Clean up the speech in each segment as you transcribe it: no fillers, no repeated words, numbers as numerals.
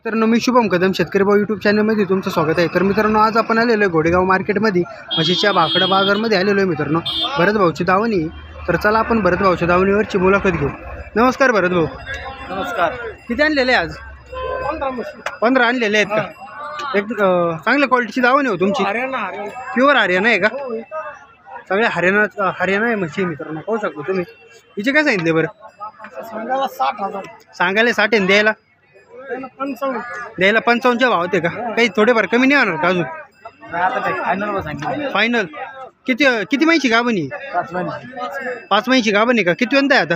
मित्रांनो मी शुभम कदम शेतकरी भाऊ यूट्यूब चॅनलमध्ये तुमचं स्वागत आहे। तर मित्रांनो आज आपण आलेलो आहे घोडेगाव मार्केटमध्ये म्हशीच्या भाकडा बाजारमध्ये आलेलो आहे मित्रांनो। भरत भाऊची दावणी, तर चला आपण भरत भाऊच्या दावणीवरची मुलाखत घेऊ। नमस्कार भरत भाऊ। नमस्कार। किती आणलेले आज? 15 आणलेले आहेत का? एक चांगल्या क्वालिटीची दावणी हो तुमची। प्युअर हरियाणा आहे का? सगळे हरियाणा आहे म्हशी मित्रांनो, पाहू शकतो तुम्ही। हिचे काय सांगितले बरं? सांगायला 60,000, सांगायला 60 आहे, द्यायला 55च्या भाव होते का? काही थोडेफार कमी नाही होणार का अजून? फायनल किती महिन्याची गाभण आहे? 5 महिन्याची गाभण आहे का? किती वेंदा आहे आता?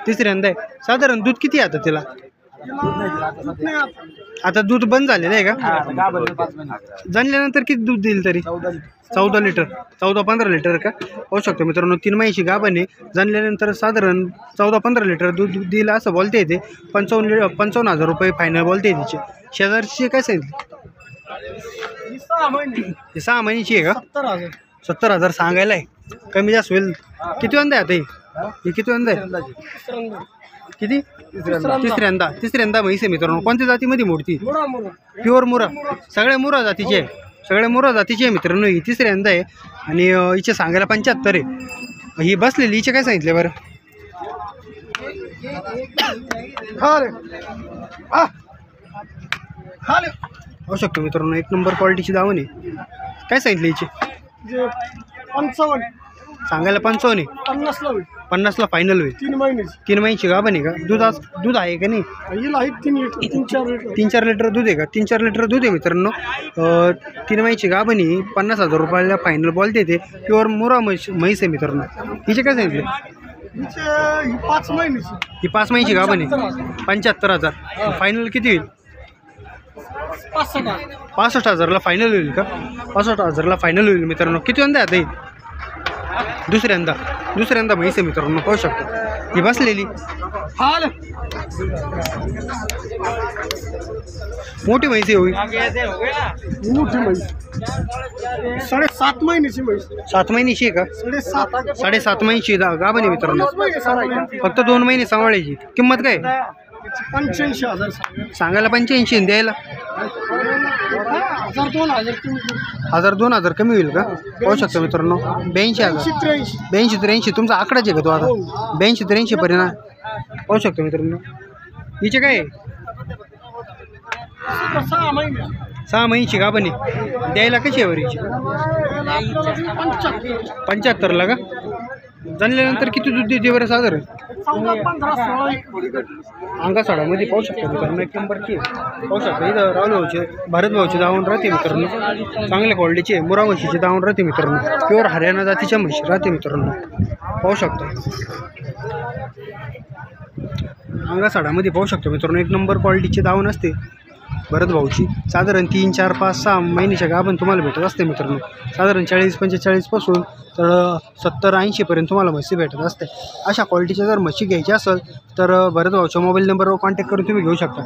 तिसऱ्यांदा आहे। साधारण दूध किती आहे आता तिला? आता दूध बंद झालेलं आहे का? जणल्यानंतर किती दूध देईल तरी? 14 लिटर, 14-15 लिटर का? होऊ शकतो मित्रांनो। 3 महिन्याची गाभण आहे, जणल्यानंतर साधारण 14-15 लिटर दूध देईल असं बोलते येते। 55,000 रुपये फायनल बोलते तिचे। शेजारची काय सांगितलं? 6 महिन्याची आहे का? 70,000 सांगायला आहे, कमी जास्त होईल। किती वेंदा आहे आता ही किती वेंदा आहे? किती? तिसऱ्यांदा म्हैस आहे मित्रांनो। कोणत्या जातीमध्ये मोडती? प्युअर मुरा, सगळ्या मुरा जातीचे आहे, सगळ्या मुरा जातीचे आहे मित्रांनो। ही तिसऱ्यांदा आहे आणि हिचे सांगायला 75 आहे। ही बसलेली हिचे काय सांगितले बरं? होऊ शकतो मित्रांनो, एक नंबर क्वालिटीची दावण आहे। काय सांगितले हिचे? 55, सांगायला 55 आहे, 50ला फायनल होईल। 3 महिन्याची, 3 महिन्याची गाभण आहे का? दूध आहे का नाही? 3-4 लिटर दूध आहे का? 3-4 लिटर दूध आहे मित्रांनो। 3 महिन्याची गाभण आहे, 50,000 रुपयाला फायनल बोलते ते। प्युअर मुरा म्हैस आहे मित्रांनो। हिचे काय सांगितले? 5 महिन्याची, ही 5 महिन्याची गाभण आहे, 75,000 फायनल किती होईल? 65,000ला फायनल होईल का? 65,000ला फायनल होईल मित्रांनो। किती वेंदा आता ही? दुसऱ्यांदा म्हैस आहे मित्रांनो, पाहू शकतो। ही बसलेली मोठी म्हैस आहे होई, मोठी म्हैस, 7.5 महिन्याची म्हैस। 7 महिन्याची आहे का? 7.5 महिन्याची गाभण आहे मित्रांनो। फक्त 2 महिने सांभाळायची। किंमत काय? 85,000 सांगायला 85, द्यायला 1,000-2,000 कमी होईल का? पाहू शकतो मित्रांनो। 82,000 तुमचा आकडाच आहे का तो आता? 82-83 पर्यंत पाहू शकतो मित्रांनो। हिचे काय? 6 महिन्याची गाभण आहे, द्यायला कशी आहे वरीची? 75ला का? जणल्यानंतर किती दूध देते बरं साधारण? अंगासाडामध्ये पाहू शकतो मित्रांनो, एक नंबरची पाहू शकतो। इथं राहुल भाऊचे, भरत भाऊची दावण राहते मित्रांनो, चांगल्या क्वालिटीचे। मुरा म्हशीची दावण राहते मित्रांनो, प्युअर हरियाणा जातीच्या म्हशी राहते मित्रांनो, पाहू शकतो। अंगासाडामध्ये पाहू शकतो मित्रांनो, एक नंबर क्वालिटीची दावण असते भरत भाऊची। साधारण 3, 4, 5, 6 महिन्याच्या गाभण तुम्हाला भेटत असते मित्रांनो। साधारण 40-45 पासून तर 70-80 पर्यंत तुम्हाला म्हशी भेटत असते। अशा क्वालिटीच्या जर म्हशी घ्यायची असेल तर भरत भाऊच्या मोबाईल नंबरवर कॉन्टॅक्ट करून तुम्ही घेऊ शकता।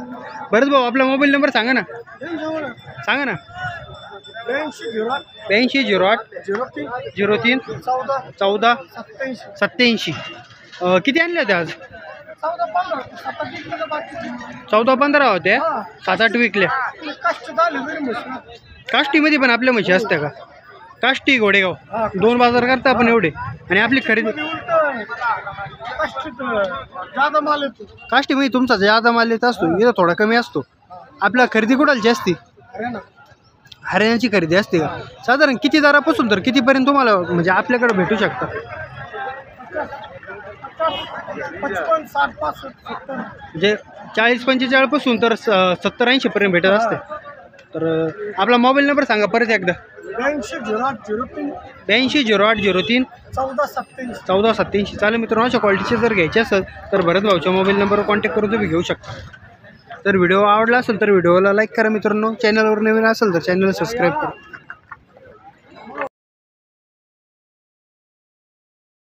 भरत भाऊ आपला मोबाईल नंबर सांगा ना, 82 08 03 14 87। किती आणले होते आज? 14-15 होत्या, 7-8 विकल्या। काष्टीमध्ये पण आपल्या म्हशी असत्या का? काष्टी घोडेगाव 2 बाजार करता आपण एवढे, आणि आपली खरेदी काष्टीमध्ये तुमचा जादा माल येत असतो, इथं थोडा कमी असतो। आपल्या खरेदी कुठालची असते? हरियाणाची खरेदी असते का? साधारण किती दरापासून तर कितीपर्यंत तुम्हाला म्हणजे आपल्याकडे भेटू शकता? म्हणजे 40-45 पासून तर 70-80 पर्यंत भेटत असते। तर आपला मोबाईल नंबर सांगा परत एकदा। 82 08 03 14 87। चालेल मित्रांनो, अशा क्वालिटीचे जर घ्यायचे असेल तर भरत भाऊच्या मोबाईल नंबरवर कॉन्टॅक्ट करून तुम्ही घेऊ शकता। तर व्हिडिओ आवडला असेल तर व्हिडिओला लाईक करा मित्रांनो, चॅनलवर नवीन असेल तर चॅनलला सबस्क्राईब करा।